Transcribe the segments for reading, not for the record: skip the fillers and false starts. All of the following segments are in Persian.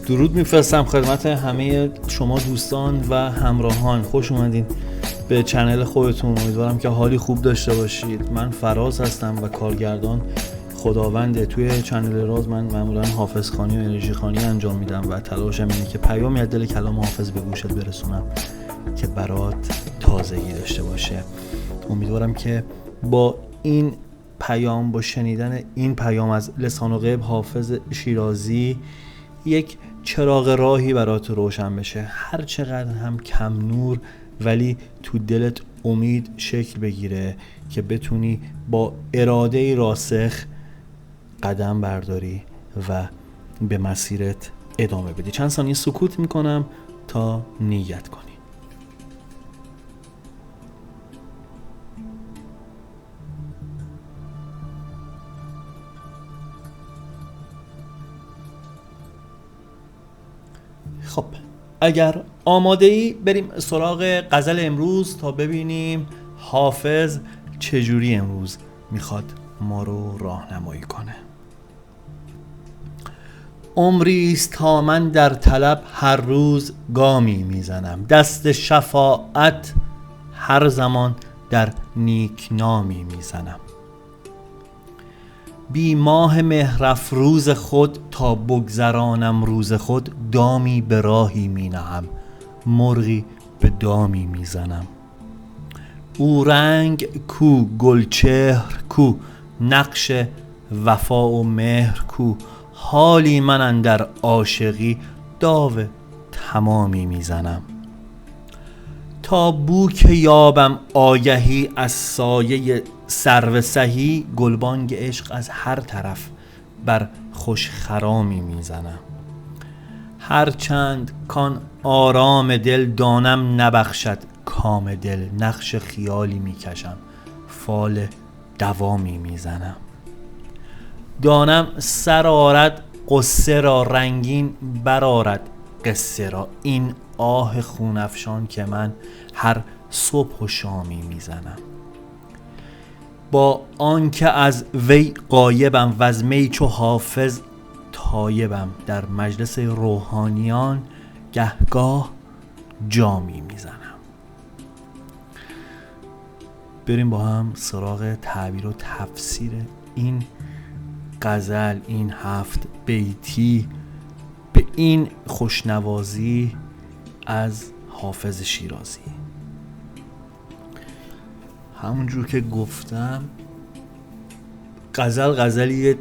درود میفرستم خدمت همه شما دوستان و همراهان. خوش اومدین به چنل خودتون. امیدوارم که حالی خوب داشته باشید. من فراز هستم و کارگردان خداونده. توی چنل راز من معمولا حافظ خوانی و انرژی خوانی انجام میدم و تلاشم اینه که پیامی از دل کلام حافظ به گوشت برسونم که برات تازگی داشته باشه. امیدوارم که با این پیام، با شنیدن این پیام از لسان الغیب حافظ شیرازی، یک چراغ راهی برات روشن بشه. هر چقدر هم کم نور ولی تو دلت امید شکل بگیره که بتونی با اراده راسخ قدم برداری و به مسیرت ادامه بدی. چند ثانیه سکوت میکنم تا نیت کنی. خب اگر آماده ای بریم سراغ غزل امروز تا ببینیم حافظ چجوری امروز میخواد ما رو راهنمایی کنه. عمریست تا من در طلب هر روز گامی میزنم، دست شفاعت هر زمان در نیکنامی میزنم. بی ماه مهرافروز خود تا بگذرانم روز خود، دامی به راهی می نهم، مرغی به دامی می زنم. او رنگ کو، گلچهر کو، نقش وفا و مهر کو، حالی من اندر عاشقی داو تمامی می زنم. تا بو که یابم آگهی از سایه سرو سهی، گلبانگ عشق از هر طرف بر خوش خرامی میزنم. هر چند کان آرام دل دانم نبخشد کام دل، نقش خیالی میکشم فال دوامی میزنم. دانم سر آرد قصه را، رنگین برآرد قصه را، این آه خون افشان که من هر صبح و شامی میزنم. با آنکه از وی غایبم و از می چو حافظ تایبم، در مجلس روحانیان گهگاه جامی میزنم. بریم با هم سراغ تعبیر و تفسیر این غزل، این 7 بیتی به این خوشنوازی از حافظ شیرازی. همونجور که گفتم غزلی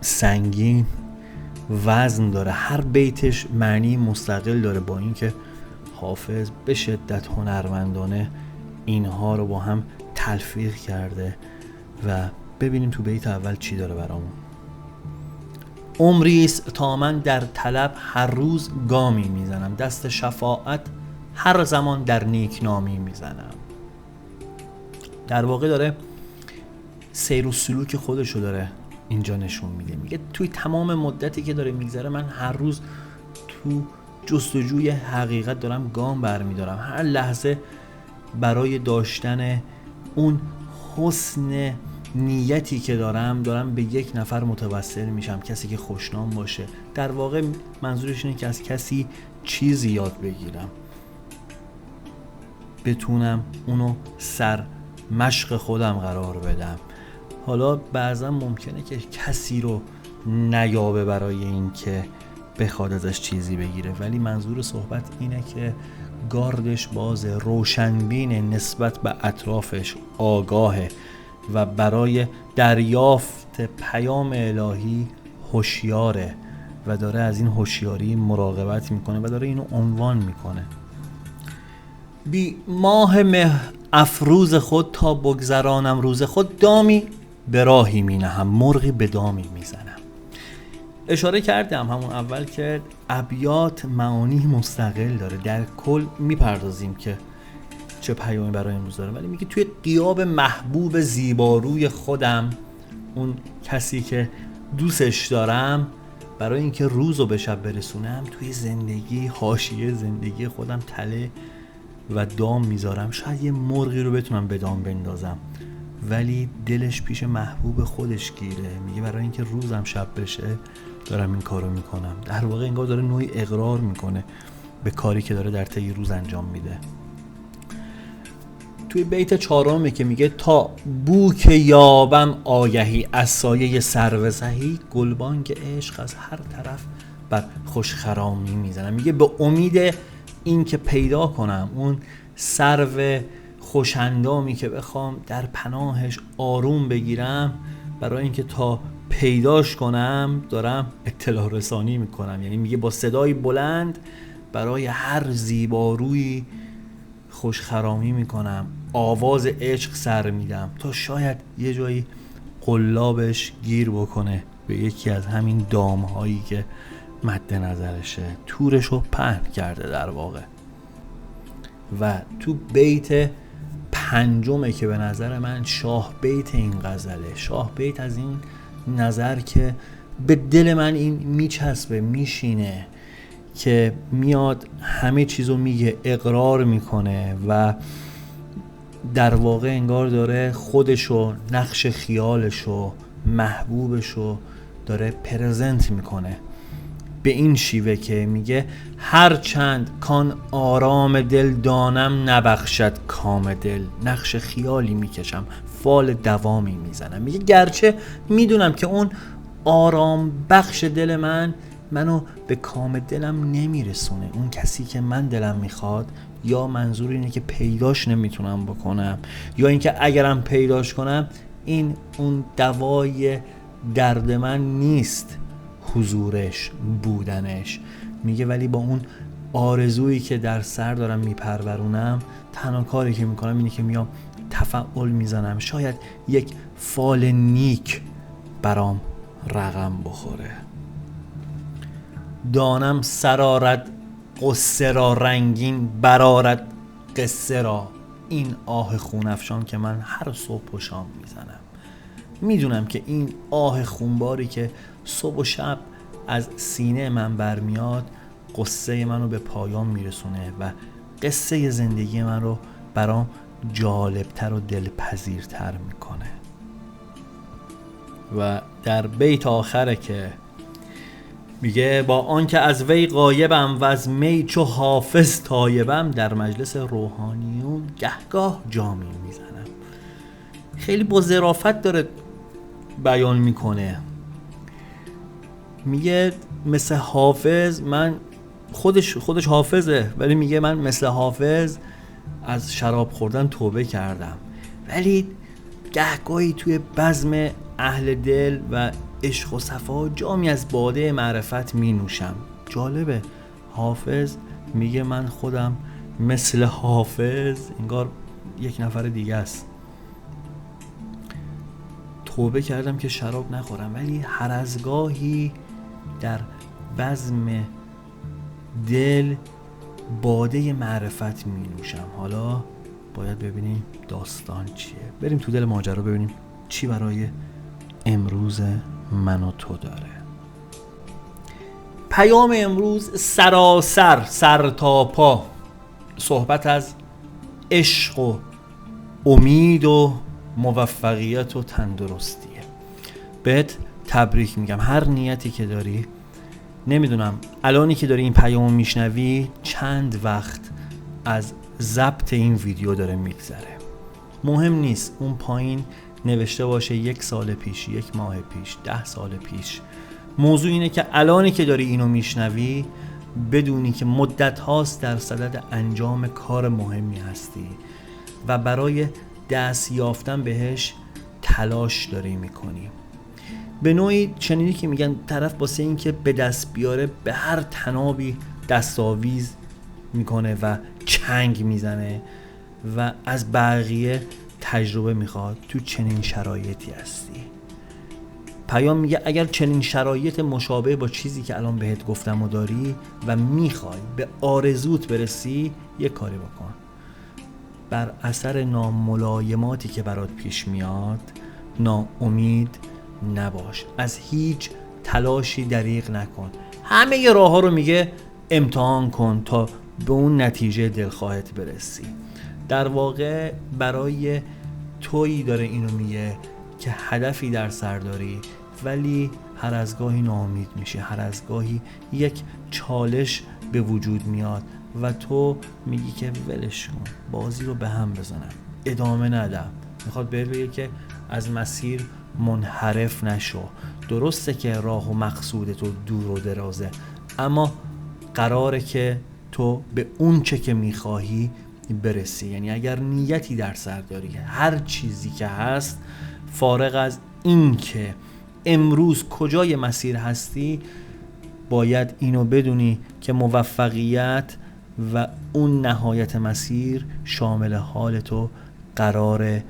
سنگین وزن داره، هر بیتش معنی مستقل داره، با اینکه حافظ به شدت هنرمندانه اینها رو با هم تلفیق کرده. و ببینیم تو بیت اول چی داره برامون. عمریست تا من در طلب هر روز گامی میزنم، دست شفاعت هر زمان در نیکنامی میزنم. در واقع داره سیر و سلوک خودشو داره اینجا نشون میده. میگه توی تمام مدتی که داره میگذره من هر روز تو جستجوی حقیقت دارم گام برمیدارم. هر لحظه برای داشتن اون حسن نیتی که دارم به یک نفر متوسل میشم، کسی که خوشنام باشه. در واقع منظورش اینه که از کسی چیزی یاد بگیرم، بتونم اونو سر مشق خودم قرار بدم. حالا بعضا ممکنه که کسی رو نیابه برای این که بخواد ازش چیزی بگیره، ولی منظور صحبت اینه که گاردش باز، روشنبین نسبت به اطرافش، آگاهه و برای دریافت پیام الهی هوشیاره و داره از این هوشیاری مراقبت میکنه و داره اینو عنوان میکنه. بی ماه مه افروز خود تا بگذرانم روز خود، دامی به راهی می نهم، مرغی به دامی می زنم. اشاره کردم همون اول که ابیات معانی مستقل داره، در کل میپردازیم که چه پیامی برای امروز داره، ولی میگه توی غیاب محبوب زیباروی خودم، اون کسی که دوستش دارم، برای اینکه روزو به شب برسونم توی زندگی، حاشیه زندگی خودم تله و دام میذارم. شاید یه مرغی رو بتونم به دام بندازم، ولی دلش پیش محبوب خودش گیره. میگه برای اینکه روزم شب بشه دارم این کارو میکنم. در واقع انگار داره نوعی اقرار میکنه به کاری که داره در طی روز انجام میده. توی بیت 4 که میگه تا بو که یابم آگهی از سایه سرو سهی، گلبانگ عشق از هر طرف بر خوشخرامی میزنم. میگه به امید این که پیدا کنم اون سرو خوشندامی که بخوام در پناهش آروم بگیرم، برای اینکه تا پیداش کنم دارم اطلاع رسانی میکنم. یعنی میگه با صدای بلند برای هر زیبارویی خوشخرامی میکنم، آواز عشق سر میدم تا شاید یه جایی قلابش گیر بکنه به یکی از همین دامهایی که مد نظرشه، تورشو پهن کرده در واقع. و تو بیت 5 که به نظر من شاه بیت این غزله، شاه بیت از این نظر که به دل من این میچسبه، میشینه، که میاد همه چیزو میگه، اقرار میکنه و در واقع انگار داره خودشو، نقش خیالشو، محبوبشو داره پرزنت میکنه به این شیوه که میگه هر چند کان آرام دل دانم نبخشد کام دل، نقش خیالی میکشم، فال دوامی میزنم. میگه گرچه میدونم که اون آرام بخش دل منو به کام دلم نمیرسونه، اون کسی که من دلم میخواد، یا منظور اینه که پیداش نمیتونم بکنم، یا اینکه اگرم پیداش کنم این اون دوای درد من نیست، حضورش، بودنش. میگه ولی با اون آرزویی که در سر دارم میپرورونم، تنها کاری که میکنم اینه که میام تفعول میزنم، شاید یک فال نیک برام رقم بخوره. دانم سرارت قصه را رنگین، برارت قصه را این آه خونفشان که من هر صبح و شام میزنم. میدونم که این آه خونباری که صبح و شب از سینه من برمیاد قصه منو به پایان میرسونه و قصه زندگی من رو برام جالبتر و دلپذیرتر میکنه. و در بیت آخره که میگه با آنکه از وی غایبم و از می چو حافظ تایبم، در مجلس روحانیون گهگاه جامی میزنم. خیلی با ظرافت داره بیان میکنه. میگه مثل حافظ من، خودش حافظه، ولی میگه من مثل حافظ از شراب خوردن توبه کردم، ولی گهگاهی توی بزم اهل دل و عشق و صفا جامی از باده معرفت می نوشم. جالبه، حافظ میگه من خودم مثل حافظ، انگار یک نفر دیگه است، توبه کردم که شراب نخورم، ولی هر از گاهی در بزم دل باده معرفت می نوشم. حالا باید ببینیم داستان چیه، بریم تو دل ماجرا ببینیم چی برای امروز من و تو داره. پیام امروز سراسر، سر تا پا صحبت از عشق و امید و موفقیت و تندرستیه. بهت تبریک میگم، هر نیتی که داری. نمیدونم الانی که داری این پیامو میشنوی چند وقت از ضبط این ویدیو داره میگذره، مهم نیست اون پایین نوشته باشه 1 سال پیش، 1 ماه پیش، 10 سال پیش. موضوع اینه که الانی که داری اینو میشنوی بدونی که مدت هاست در صدد انجام کار مهمی هستی و برای دست یافتن بهش تلاش داری میکنی. به نوعی چنینی که میگن طرف واسه این که به دست بیاره به هر تنابی دستاویز میکنه و چنگ میزنه و از بقیه تجربه میخواد. تو چنین شرایطی هستی. پیام میگه اگر چنین شرایط مشابه با چیزی که الان بهت گفتم و داری و میخوای به آرزوت برسی، یه کاری بکن. بر اثر ناملایماتی که برات پیش میاد ناامید نباش، از هیچ تلاشی دریغ نکن. همه ی راه ها رو میگه امتحان کن تا به اون نتیجه دلخواهت برسی. در واقع برای تویی داره اینو میگه که هدفی در سر داری ولی هر از گاهی ناامید میشی، هر از گاهی یک چالش به وجود میاد و تو میگی که ولش کن، بازی رو به هم بزنم، ادامه ندم. میخواد بگه که از مسیر منحرف نشو. درسته که راه و مقصود تو دور و درازه، اما قراره که تو به اون چه که میخواهی برسی. یعنی اگر نیتی در سر داری، هر چیزی که هست، فارغ از این که امروز کجای مسیر هستی، باید اینو بدونی که موفقیت و اون نهایت مسیر شامل حال تو قراره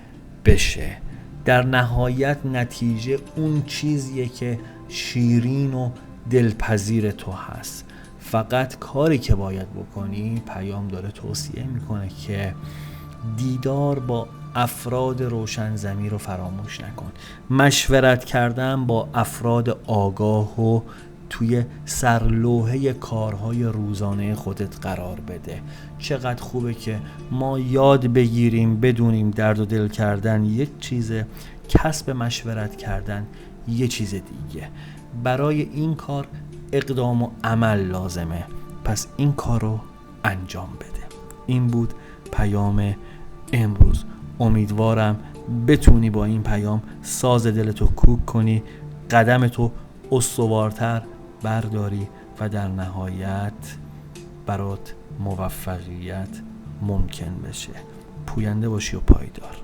بشه. در نهایت نتیجه اون چیزیه که شیرین و دلپذیر تو هست. فقط کاری که باید بکنی، پیام داره توصیه میکنه که دیدار با افراد روشن ضمیر رو فراموش نکن. مشورت کردن با افراد آگاه و توی سرلوحه کارهای روزانه خودت قرار بده. چقدر خوبه که ما یاد بگیریم بدونیم درد و دل کردن یک چیزه، کسب مشورت کردن یه چیز دیگه. برای این کار اقدام و عمل لازمه، پس این کار رو انجام بده. این بود پیام امروز. امیدوارم بتونی با این پیام ساز دلتو کوک کنی، قدمتو استوارتر برداری و در نهایت برات موفقیت ممکن بشه. پوینده باشی و پایدار.